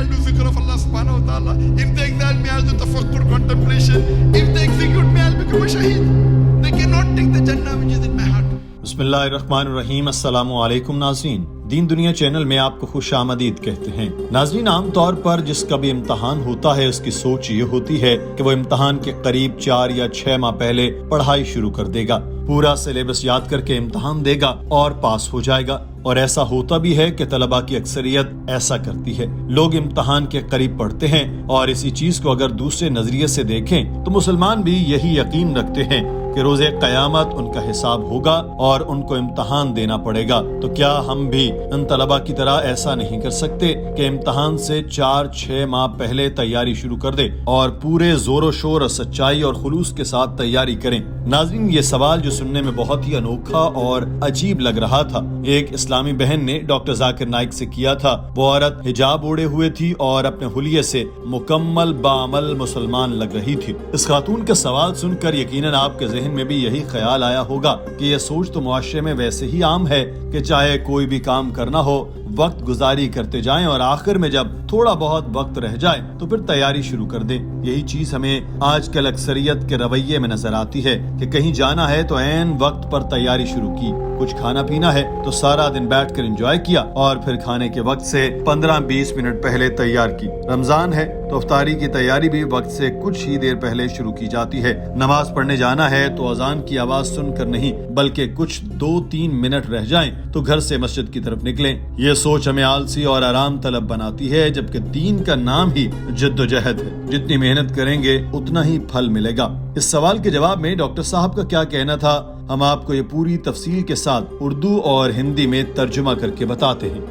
will do zikr of Allah subhanahu wa ta'ala. If they exile me, I'll do tafakkur, contemplation. If they execute me, I'll become a shaheed. They cannot take the Jannah which is in my heart. बिस्मिल्लाहिर्रहमानिर्रहीम। अस्सलामु अलैकुम नाज़रीन, दीन दुनिया channel में आपको खुश आमदीद कहते हैं। नाज़रीन, आम तौर पर जिसका भी इम्तहान होता है उसकी सोच ये होती है कि वो इम्तहान के करीब 4 या 6 माह पहले पढ़ाई शुरू कर देगा, पूरा सिलेबस याद करके इम्तहान देगा और पास हो जाएगा। और ऐसा होता भी है कि तलबा की अक्सरियत ऐसा करती है। लोग इम्तहान के करीब पढ़ते हैं और इसी चीज को अगर दूसरे नजरिए से देखें तो मुसलमान भी यही यकीन रखते हैं कि रोज़े क़यामत उनका हिसाब होगा और उनको इम्तहान देना पड़ेगा। तो क्या हम भी उन तलबा की तरह ऐसा नहीं कर सकते कि इम्तहान से 4-6 माह पहले तैयारी शुरू कर दे और पूरे जोर शोर और सच्चाई और खुलूस के साथ तैयारी करें? नाज़रीन, ये सवाल जो सुनने में बहुत ही अनोखा और अजीब लग रहा था, एक इस्लामी बहन ने डॉक्टर जाकिर नाइक से किया था। वो औरत हिजाब ओढ़े हुए थी और अपने हुलिये से मुकम्मल बाअमल मुसलमान लग रही थी। इस खातून का सवाल सुनकर यकीनन आपके ज़हन में भी यही ख्याल आया होगा कि ये सोच तो मुआशरे में वैसे ही आम है कि चाहे कोई भी काम करना हो, वक्त गुजारी करते जाएं और आखिर में जब थोड़ा बहुत वक्त रह जाए तो फिर तैयारी शुरू कर दें। यही चीज हमें आजकल अक्सरियत के रवैये में नजर आती है कि कहीं जाना है तो ऐन वक्त पर तैयारी शुरू की, कुछ खाना पीना है तो सारा दिन बैठकर एंजॉय किया और फिर खाने के वक्त से 15-20 मिनट पहले तैयार की। रमजान है तो अफ्तारी की तैयारी भी वक्त से कुछ ही देर पहले शुरू की जाती है। नमाज पढ़ने जाना है तो अजान की आवाज सुनकर नहीं बल्कि कुछ 2-3 मिनट रह जाएं तो घर से मस्जिद की तरफ निकलें। ये सोच हमें आलसी और आराम तलब बनाती है, जबकि दीन का नाम ही जिद्दोजहद है। जितनी मेहनत करेंगे उतना ही फल मिलेगा। इस सवाल के जवाब में डॉक्टर साहब का क्या कहना था, हम आपको ये पूरी तफसील के साथ उर्दू और हिंदी में तर्जुमा करके बताते हैं।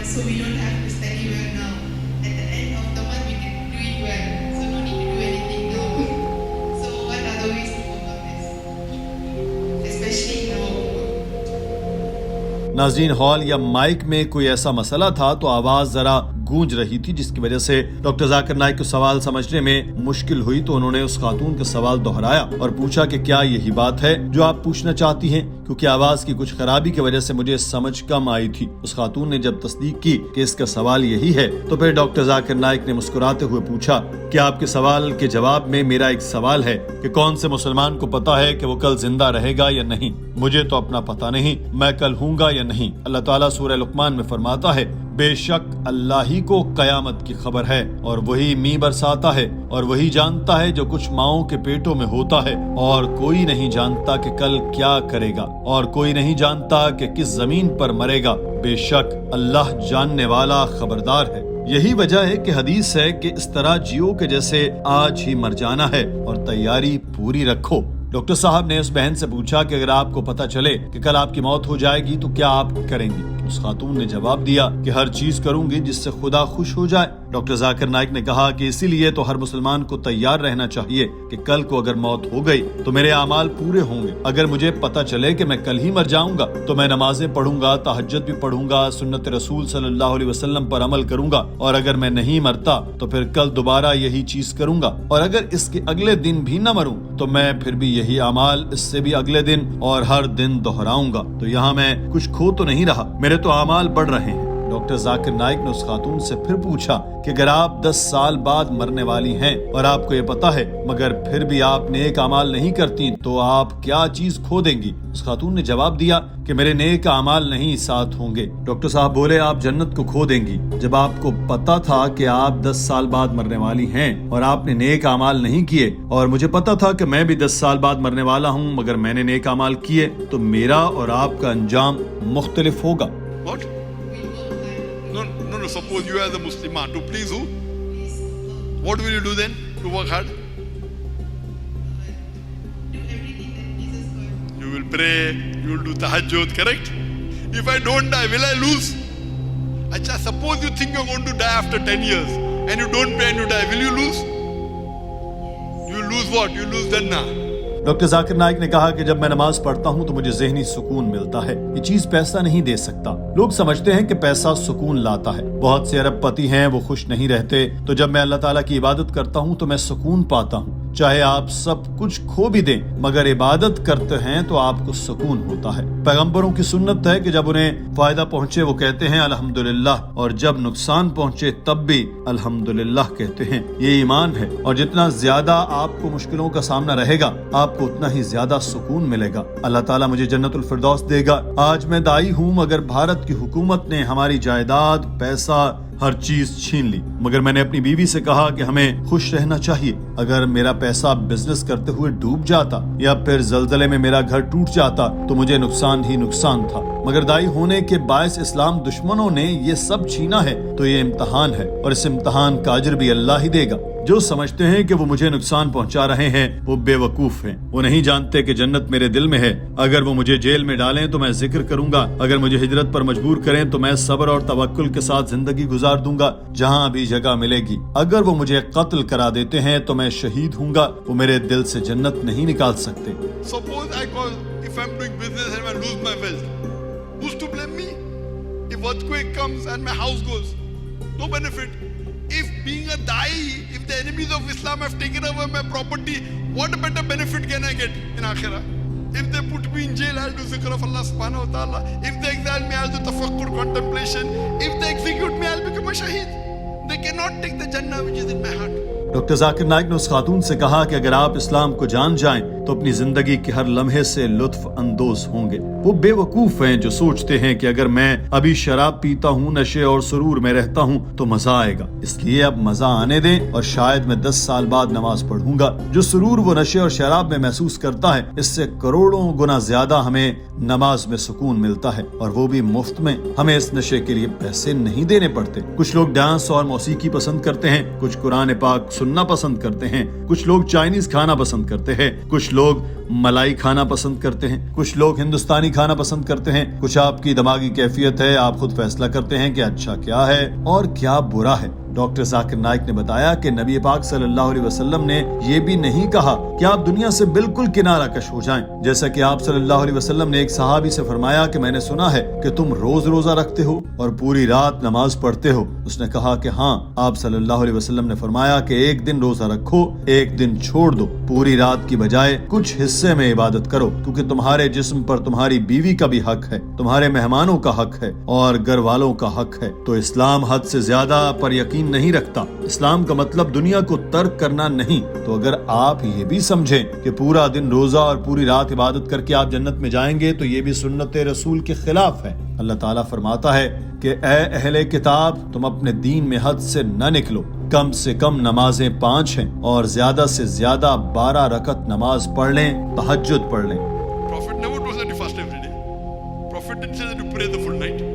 So we don't have to study well now. At the end of the month, we can do it well. So no need to do anything now. So what are the ways to overcome this? Especially now. नाज़रीन, hall या mic में कोई ऐसा मसला था तो आवाज जरा गूंज रही थी, जिसकी वजह से डॉक्टर जाकिर नाइक को सवाल समझने में मुश्किल हुई। तो उन्होंने उस खातून का सवाल दोहराया और पूछा कि क्या यही बात है जो आप पूछना चाहती हैं, क्योंकि आवाज की कुछ खराबी की वजह से मुझे समझ कम आई थी। उस खातून ने जब तस्दीक की कि इसका सवाल यही है तो फिर डॉक्टर जाकिर नाइक ने मुस्कुराते हुए पूछा कि आपके सवाल के जवाब में मेरा एक सवाल है कि कौन से मुसलमान को पता है कि वो कल जिंदा रहेगा या नहीं? मुझे तो अपना पता नहीं, मैं कल हूँगा या नहीं। अल्लाह ताला सूरह लुक़मान में फरमाता है, बेशक अल्लाह ही को कयामत की खबर है और वही मींह बरसाता है और वही जानता है जो कुछ माओं के पेटों में होता है, और कोई नहीं जानता कि कल क्या करेगा और कोई नहीं जानता कि किस जमीन पर मरेगा। बेशक अल्लाह जानने वाला खबरदार है। यही वजह है कि हदीस है कि इस तरह जियो के जैसे आज ही मर जाना है और तैयारी पूरी रखो। डॉक्टर साहब ने उस बहन से पूछा कि अगर आपको पता चले कि कल आपकी मौत हो जाएगी तो क्या आप करेंगी? उस खातून ने जवाब दिया कि हर चीज करूंगी जिससे खुदा खुश हो जाए। डॉक्टर जाकिर नाइक ने कहा कि इसीलिए तो हर मुसलमान को तैयार रहना चाहिए कि कल को अगर मौत हो गई तो मेरे अमाल पूरे होंगे। अगर मुझे पता चले कि मैं कल ही मर जाऊंगा तो मैं नमाजें पढ़ूंगा, तहज्जुद भी पढ़ूंगा, सुन्नत रसूल सल्लल्लाहु अलैहि वसल्लम पर अमल करूंगा, और अगर मैं नहीं मरता तो फिर कल दोबारा यही चीज करूंगा, और अगर इसके अगले दिन भी न मरूं तो मैं फिर भी यही अमाल इससे भी अगले दिन और हर दिन दोहराऊंगा। तो यहाँ मैं कुछ खो तो नहीं रहा, मेरे तो अमाल बढ़ रहे हैं। डॉक्टर जाकिर नाइक ने उस खातून से फिर पूछा कि अगर आप 10 साल बाद मरने वाली हैं और आपको ये पता है मगर फिर भी आप नेक अमाल नहीं करती तो आप क्या चीज खो देंगी? उस खातून ने जवाब दिया कि मेरे नेक अमाल नहीं साथ होंगे। डॉक्टर साहब बोले, आप जन्नत को खो देंगी जब आपको पता था कि आप 10 साल बाद मरने वाली हैं और आपने नेक अमाल नहीं किए, और मुझे पता था कि मैं भी 10 साल बाद मरने वाला हूँ मगर मैंने नेक अमाल किए, तो मेरा और आपका अंजाम मुख्तलिफ होगा। What? No, suppose you as a Muslimah to please who? What will you do then to work hard? Do everything that pleases God. You will pray, you will do tahajjud, correct? If I don't die, will I lose? Acha, suppose you think you're going to die after 10 years and you don't pray and you die, will you lose? You lose what? You lose Jannah. Doctor Zakir Naik ने कहा कि जब मैं नमाज पढ़ता हूँ तो मुझे ज़हनी सुकून मिलता है। ये चीज पैसा नहीं दे सकता। लोग समझते हैं कि पैसा सुकून लाता है। बहुत से अरबपति हैं, वो खुश नहीं रहते। तो जब मैं अल्लाह ताला की इबादत करता हूँ तो मैं सुकून पाता हूँ। चाहे आप सब कुछ खो भी दें, मगर इबादत करते हैं तो आपको सुकून होता है। पैगंबरों की सुन्नत है कि जब उन्हें फायदा पहुंचे वो कहते हैं अल्हम्दुलिल्लाह, और जब नुकसान पहुंचे तब भी अल्हम्दुलिल्लाह कहते हैं। ये ईमान है। और जितना ज्यादा आपको मुश्किलों का सामना रहेगा, आपको उतना ही ज्यादा सुकून मिलेगा। अल्लाह ताला मुझे जन्नतुल फिरदौस देगा। आज मैं दाई हूँ, मगर भारत की हुकूमत ने हमारी जायदाद, पैसा, हर चीज छीन ली। मगर मैंने अपनी बीवी से कहा कि हमें खुश रहना चाहिए। अगर मेरा पैसा बिजनेस करते हुए डूब जाता या फिर जल्जले में मेरा घर टूट जाता तो मुझे नुकसान ही नुकसान था। मगर दाई होने के बायस इस्लाम दुश्मनों ने ये सब छीना है, तो ये इम्तिहान है और इस इम्तिहान का अजर भी अल्लाह ही देगा। जो समझते हैं कि वो मुझे नुकसान पहुंचा रहे हैं, वो बेवकूफ हैं। वो नहीं जानते कि जन्नत मेरे दिल में है। अगर वो मुझे जेल में डालें तो मैं जिक्र करूंगा। अगर मुझे हिजरत पर मजबूर करें तो मैं सब्र और तवक्कुल के साथ जिंदगी गुजार दूंगा जहां भी जगह मिलेगी। अगर वो मुझे कत्ल करा देते हैं तो मैं शहीद हूंगा। वो मेरे दिल से जन्नत नहीं निकाल सकते। Suppose if I'm doing business and I lose my wealth, who's to blame me? If earthquake comes and my house goes, no benefit. If being a da'i, if the enemies of Islam have taken away my property, what better benefit can I get in Akhirah? If they put me in jail, I'll do zikr of Allah subhanahu wa ta'ala. If they exile me, I'll do tafakkur, contemplation. If they execute me, I'll become a shaheed. They cannot take the Jannah which is in my heart. Doctor Zakir Naik ने उस खातून से कहा कि अगर आप इस्लाम को जान जाएं तो अपनी जिंदगी के हर लम्हे से लुत्फ अंदोज होंगे। वो बेवकूफ हैं जो सोचते हैं कि अगर मैं अभी शराब पीता हूँ, नशे और सुरूर में रहता हूँ तो मजा आएगा, इसलिए अब मजा आने दें और शायद मैं 10 साल बाद नमाज पढ़ूंगा। जो सुरूर वो नशे और शराब में महसूस करता है, इससे करोड़ों गुना ज्यादा हमें नमाज में सुकून मिलता है, और वो भी मुफ्त में। हमें इस नशे के लिए पैसे नहीं देने पड़ते। कुछ लोग डांस और मौसीकी पसंद करते हैं, कुछ कुरान पाक सुनना पसंद करते हैं, कुछ लोग चाइनीज खाना पसंद करते हैं, कुछ लोग मलाई खाना पसंद करते हैं, कुछ लोग हिंदुस्तानी खाना पसंद करते हैं। कुछ आपकी दिमागी कैफियत है, आप खुद फैसला करते हैं कि अच्छा क्या है और क्या बुरा है। डॉक्टर जाकिर नाइक ने बताया कि नबी पाक सल्लल्लाहु अलैहि वसल्लम ने ये भी नहीं कहा कि आप दुनिया से बिल्कुल किनारा कश हो जाएं। जैसा कि आप सल्लल्लाहु अलैहि वसल्लम ने एक सहाबी से फरमाया कि मैंने सुना है कि तुम रोज रोजा रखते हो और पूरी रात नमाज पढ़ते हो। उसने कहा कि हाँ। आप सल्लल्लाहु अलैहि वसल्लम ने फरमाया कि एक दिन रोजा रखो, एक दिन छोड़ दो, पूरी रात की बजाय कुछ हिस्से में इबादत करो, क्योंकि तुम्हारे जिस्म पर तुम्हारी बीवी का भी हक है, तुम्हारे मेहमानों का हक है और घर वालों का हक है। तो इस्लाम हद से ज्यादा पर यकीन नहीं रखता। इस्लाम का मतलब दुनिया को तर्क करना नहीं। तो अगर आप ये भी समझें कि पूरा दिन रोजा और पूरी रात इबादत करके आप जन्नत में जाएंगे, तो ये भी सुन्नत रसूल के खिलाफ है। अल्लाह ताला फरमाता है कि ए अहले किताब, तुम अपने दीन में हद से न निकलो। कम से कम नमाजें 5 हैं और ज्यादा से ज्यादा 12 रकत नमाज पढ़ लें, तहज्जुद पढ़ लें। Prophet never told us that you fast every day. Prophet didn't say that you pray the full night.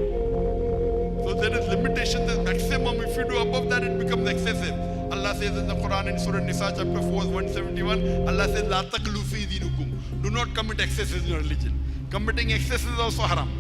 So there is limitation, there is maximum. If you do above that, it becomes excessive. Allah says in the Quran in Surah Nisa chapter 4 171, Allah says la taqlu fi dinikum. Do not commit excesses in your religion. Committing excesses is also haram.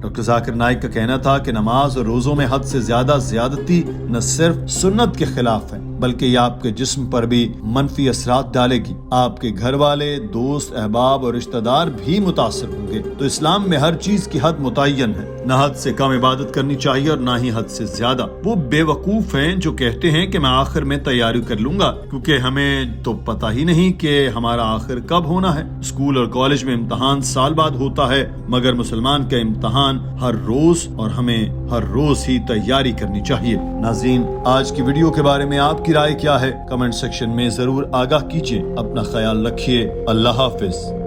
Doctor Zakir Naik का कहना था कि नमाज और रोजों में हद से ज्यादा ज्यादती न सिर्फ सुन्नत के खिलाफ है, बल्कि ये आपके जिस्म पर भी मनफी असरात डालेगी। आपके घर वाले, दोस्त, अहबाब और रिश्तेदार भी मुतासिर होंगे। तो इस्लाम में हर चीज की हद मुतय्यन है। न हद से कम इबादत करनी चाहिए और ना ही हद से ज्यादा। वो बेवकूफ हैं जो कहते हैं कि मैं आखिर में तैयारी कर लूंगा, क्योंकि हमें तो पता ही नहीं कि हमारा आखिर कब होना है। स्कूल और कॉलेज में इम्तिहान साल बाद होता है, मगर मुसलमान का इम्तिहान हर रोज और हमें हर रोज ही तैयारी करनी चाहिए। नाज़रीन, आज की वीडियो के बारे में आपकी राय क्या है? कमेंट सेक्शन में जरूर आगाह कीजिए। अपना ख्याल रखिए। अल्लाह हाफिज।